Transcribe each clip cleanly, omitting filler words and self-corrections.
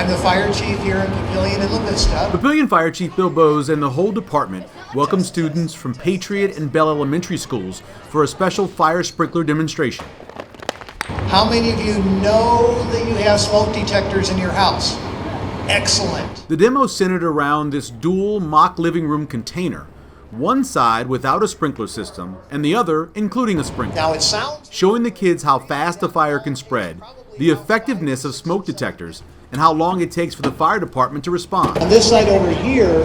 I'm the fire chief here at Papillion in La Vista. Papillion Fire Chief Bill Bowes and the whole department welcome students from Patriot and Bell Elementary Schools for a special fire sprinkler demonstration. How many of you know that you have smoke detectors in your house? Excellent. The demo centered around this dual mock living room container, one side without a sprinkler system and the other including a sprinkler. Now it sounds showing the kids how fast a fire can spread, the effectiveness of smoke detectors, and how long it takes for the fire department to respond. on this side over here,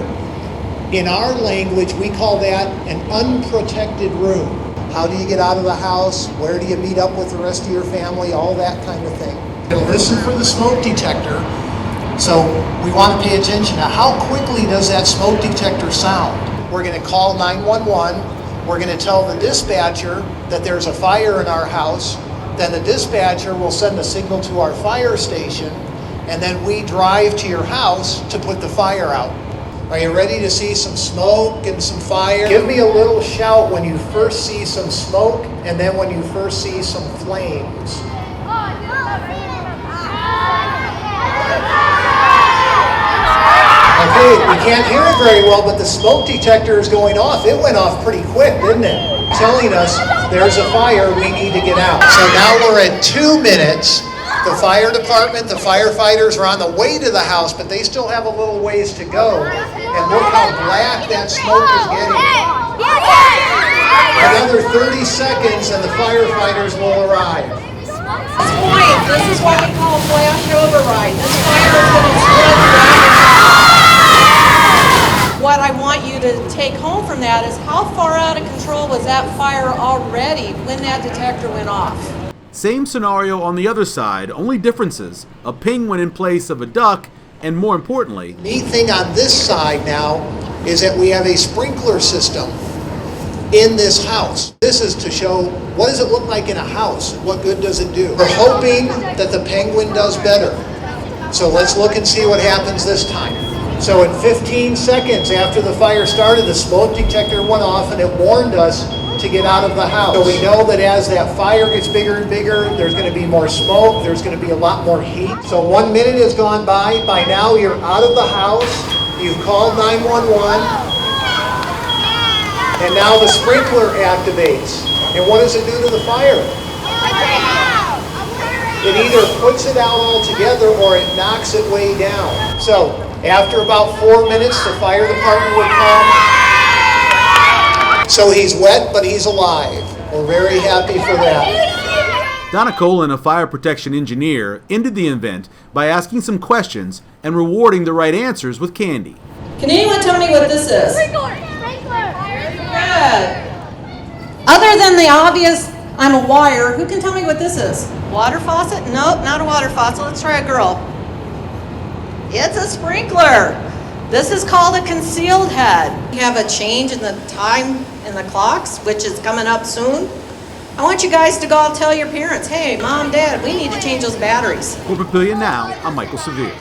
in our language, we call that an unprotected room. How do you get out of the house? Where do you meet up with the rest of your family? All that kind of thing. Listen for the smoke detector. So we want to pay attention to how quickly does that smoke detector sound. We're going to call 911. We're going to tell the dispatcher that there's a fire in our house. Then the dispatcher will send a signal to our fire station, and then we drive to your house to put the fire out. Are you ready to see some smoke and some fire? Give me a little shout when you first see some smoke and then when you first see some flames. Okay, we can't hear it very well, but the smoke detector is going off. It went off pretty quick, didn't it? Telling us there's a fire, we need to get out. So now we're at 2 minutes. The fire department, the firefighters are on the way to the house, but they still have a little ways to go. And look how black that smoke is getting. Another 30 seconds and the firefighters will arrive. This is what we call flash override. This fire is going to spread rapidly. What I want you to take home from that is how far out of control was that fire already when that detector went off. Same scenario on the other side, only differences: a penguin in place of a duck, and more importantly, Neat thing on this side now is that we have a sprinkler system in this house. This is to show what does it look like in a house? What good does it do? We're hoping that the penguin does better. So let's look and see what happens this time. So in 15 seconds after the fire started, the smoke detector went off and it warned us to get out of the house. So we know that as that fire gets bigger and bigger, there's going to be more smoke, there's going to be a lot more heat. So 1 minute has gone by. By now you're out of the house, you've called 911, and now the sprinkler activates. And what does it do to the fire? It either puts it out altogether or it knocks it way down. So after about 4 minutes, the fire department would come. So he's wet, but he's alive. We're very happy for that. Donna Colin, a fire protection engineer, ended the event by asking some questions and rewarding the right answers with candy. Can anyone tell me what this is? Sprinkler! Good. Other than the obvious, I'm a wire, who can tell me what this is? Water faucet? Nope, not a water faucet. Let's try a girl. It's a sprinkler. This is called a concealed head. You have a change in the time in the clocks, which is coming up soon. I want you guys to go tell your parents, hey, mom, dad, we need to change those batteries. For Papillion Now, I'm Michael Severe.